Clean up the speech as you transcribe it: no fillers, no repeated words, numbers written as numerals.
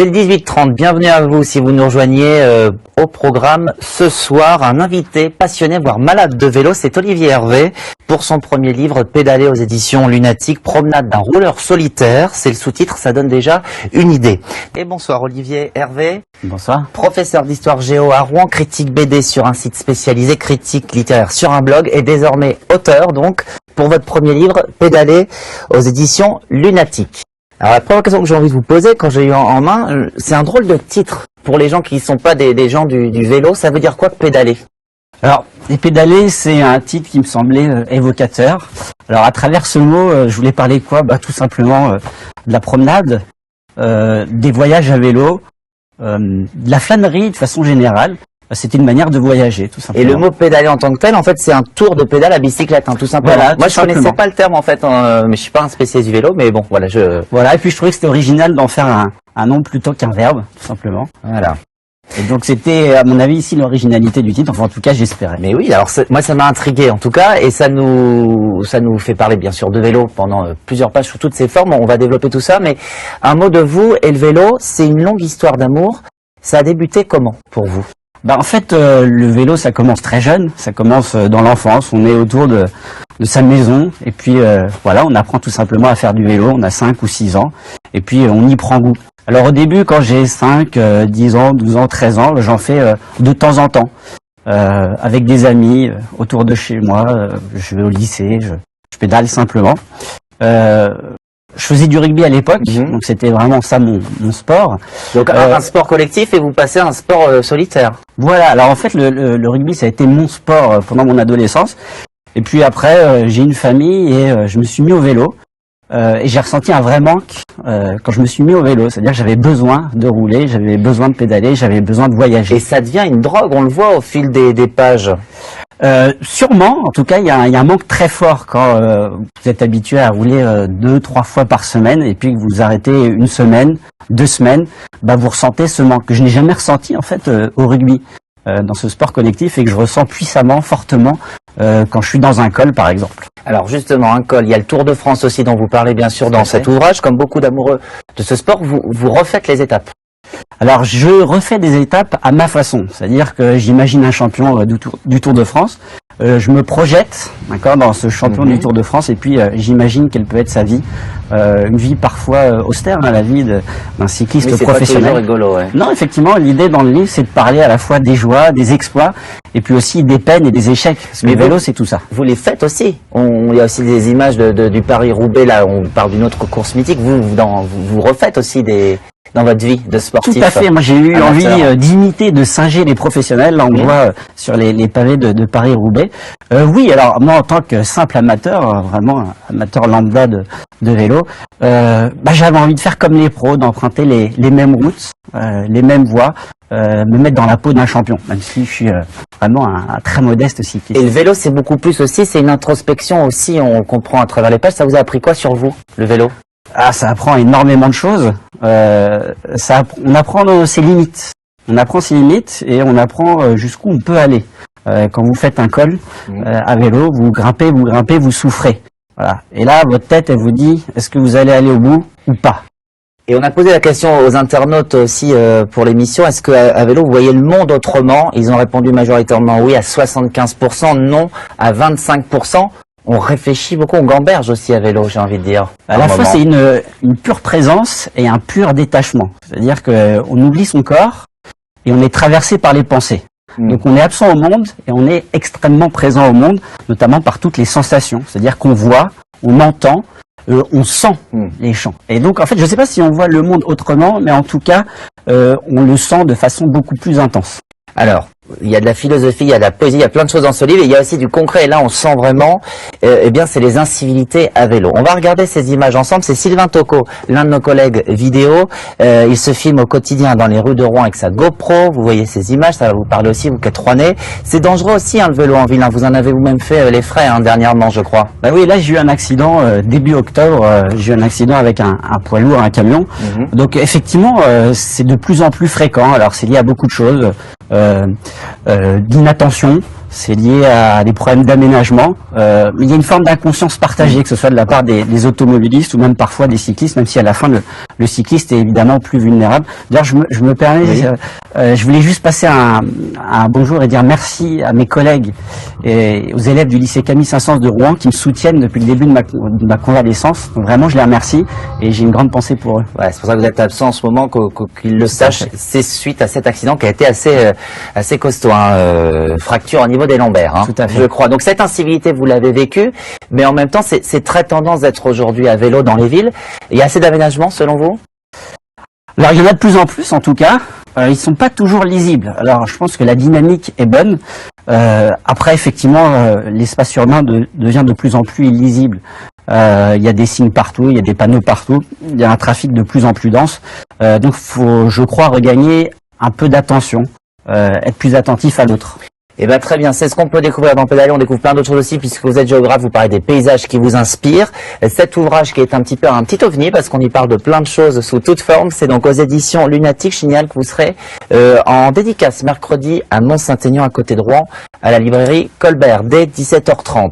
C'est le 18h30, bienvenue à vous si vous nous rejoignez au programme. Ce soir, un invité passionné, voire malade de vélo, c'est Olivier Hervé, pour son premier livre, Pédaler aux éditions Lunatique, promenade d'un rouleur solitaire. C'est le sous-titre, ça donne déjà une idée. Et bonsoir Olivier Hervé. Bonsoir. Professeur d'histoire géo à Rouen, critique BD sur un site spécialisé, critique littéraire sur un blog et désormais auteur donc pour votre premier livre, Pédaler aux éditions Lunatique. Alors la première question que j'ai envie de vous poser quand j'ai eu en main, c'est un drôle de titre pour les gens qui ne sont pas des gens du vélo. Ça veut dire quoi pédaler? Alors, pédaler, c'est un titre qui me semblait évocateur. Alors à travers ce mot, je voulais parler de quoi? Tout simplement de la promenade, des voyages à vélo, de la flânerie de façon générale. C'était une manière de voyager, tout simplement. Et le mot pédaler en tant que tel, en fait, c'est un tour de pédale à bicyclette, tout simplement. Voilà, moi, je connaissais pas le terme, en fait, mais je suis pas un spécialiste du vélo, mais bon, voilà, Voilà, et puis je trouvais que c'était original d'en faire un nom plutôt qu'un verbe, tout simplement. Voilà. Et donc c'était, à mon avis, ici l'originalité du titre, enfin en tout cas j'espérais. Mais oui, alors moi ça m'a intrigué en tout cas, et ça nous fait parler bien sûr de vélo pendant plusieurs pages sous toutes ses formes, on va développer tout ça, mais un mot de vous et le vélo, c'est une longue histoire d'amour. Ça a débuté comment pour vous? En fait, le vélo, ça commence très jeune, ça commence dans l'enfance, on est autour de sa maison, et puis voilà, on apprend tout simplement à faire du vélo, on a 5 ou 6 ans, et puis on y prend goût. Alors au début, quand j'ai 5, 10 ans, 12 ans, 13 ans, j'en fais de temps en temps, avec des amis, autour de chez moi, je vais au lycée, je pédale simplement. Je faisais du rugby à l'époque, donc c'était vraiment ça mon sport. Donc un sport collectif et vous passez à un sport solitaire. Voilà, alors en fait le rugby ça a été mon sport pendant mon adolescence. Et puis après j'ai une famille et je me suis mis au vélo. Et j'ai ressenti un vrai manque quand je me suis mis au vélo. C'est-à-dire que j'avais besoin de rouler, j'avais besoin de pédaler, j'avais besoin de voyager. Et ça devient une drogue, on le voit au fil des pages. Sûrement, en tout cas, il y a un manque très fort quand vous êtes habitué à rouler 2-3 fois par semaine et puis que vous arrêtez une semaine, 2 semaines, vous ressentez ce manque que je n'ai jamais ressenti en fait au rugby, dans ce sport collectif et que je ressens puissamment, fortement quand je suis dans un col par exemple. Alors justement, un col, il y a le Tour de France aussi dont vous parlez bien sûr dans cet ouvrage. Comme beaucoup d'amoureux de ce sport, vous refaites les étapes. Alors je refais des étapes à ma façon, c'est-à-dire que j'imagine un champion du Tour de France, je me projette dans ce champion du Tour de France et puis j'imagine quelle peut être sa vie, une vie parfois austère, la vie d'un cycliste professionnel. Pas toujours rigolo, ouais. Non, effectivement, l'idée dans le livre c'est de parler à la fois des joies, des exploits et puis aussi des peines et des échecs, parce que le vélo c'est tout ça. Vous les faites aussi, il y a aussi des images du Paris-Roubaix, là on parle d'une autre course mythique, vous refaites aussi dans votre vie de sportif. Tout à fait, moi j'ai eu envie d'imiter, de singer les professionnels, là on voit sur les pavés de Paris-Roubaix. Oui, alors moi en tant que simple amateur, vraiment amateur lambda de vélo, j'avais envie de faire comme les pros, d'emprunter les mêmes routes, les mêmes voies, me mettre dans la peau d'un champion, même si je suis vraiment un très modeste cycliste. Et le vélo c'est beaucoup plus aussi, c'est une introspection aussi, on comprend à travers les pages. Ça vous a appris quoi sur vous, le vélo? Ça apprend énormément de choses. On apprend ses limites. On apprend ses limites et on apprend jusqu'où on peut aller. Quand vous faites un col à vélo, vous grimpez, vous souffrez. Voilà. Et là, votre tête, elle vous dit, est-ce que vous allez aller au bout ou pas? Et on a posé la question aux internautes aussi pour l'émission, est-ce qu'à vélo vous voyez le monde autrement? Ils ont répondu majoritairement oui à 75%, non à 25%. On réfléchit beaucoup, on gamberge aussi à vélo, j'ai envie de dire. À la fois, c'est une pure présence et un pur détachement. C'est-à-dire qu'on oublie son corps et on est traversé par les pensées. Donc on est absent au monde et on est extrêmement présent au monde, notamment par toutes les sensations. C'est-à-dire qu'on voit, on entend, on sent les chants. Et donc en fait, je ne sais pas si on voit le monde autrement, mais en tout cas, on le sent de façon beaucoup plus intense. Alors, il y a de la philosophie, il y a de la poésie, il y a plein de choses dans ce livre, et il y a aussi du concret, et là on sent vraiment, c'est les incivilités à vélo. On va regarder ces images ensemble, c'est Sylvain Tocco, l'un de nos collègues vidéo, il se filme au quotidien dans les rues de Rouen avec sa GoPro, vous voyez ces images, ça va vous parler aussi, vous qui êtes Rouennais. C'est dangereux aussi le vélo en ville, vous en avez vous-même fait les frais dernièrement je crois. Oui, là j'ai eu un accident début octobre, j'ai eu un accident avec un poids lourd, un camion, donc effectivement c'est de plus en plus fréquent, alors c'est lié à beaucoup de choses, d'inattention, c'est lié à des problèmes d'aménagement. Mais il y a une forme d'inconscience partagée, que ce soit de la part des automobilistes ou même parfois des cyclistes, même si à la fin le cycliste est évidemment plus vulnérable. D'ailleurs, je me permets, Oui. je voulais juste passer un bonjour et dire merci à mes collègues et aux élèves du lycée Camille Saint-Saëns de Rouen qui me soutiennent depuis le début de ma convalescence. Donc vraiment, je les remercie et j'ai une grande pensée pour eux. Ouais, c'est pour ça que vous êtes absent en ce moment, qu'ils le sachent. C'est suite à cet accident qui a été assez costaud, hein, fracture au niveau des lombaires, hein, Tout à fait. je crois. Donc cette incivilité, vous l'avez vécue, mais en même temps, c'est très tendance d'être aujourd'hui à vélo dans les villes. Il y a assez d'aménagements selon vous? Alors il y en a de plus en plus en tout cas. Ils sont pas toujours lisibles. Alors je pense que la dynamique est bonne. Après effectivement l'espace urbain devient de plus en plus illisible. Il y a des signes partout, il y a des panneaux partout. Il y a un trafic de plus en plus dense. Donc faut, je crois, regagner un peu d'attention, être plus attentif à l'autre. Eh ben très bien, c'est ce qu'on peut découvrir dans Pédaler. On découvre plein d'autres choses aussi, puisque vous êtes géographe, vous parlez des paysages qui vous inspirent. Cet ouvrage qui est un petit ovni, parce qu'on y parle de plein de choses sous toute forme, c'est donc aux éditions Lunatique. Je signale que vous serez en dédicace mercredi à Mont-Saint-Aignan, à côté de Rouen, à la librairie Colbert, dès 17h30.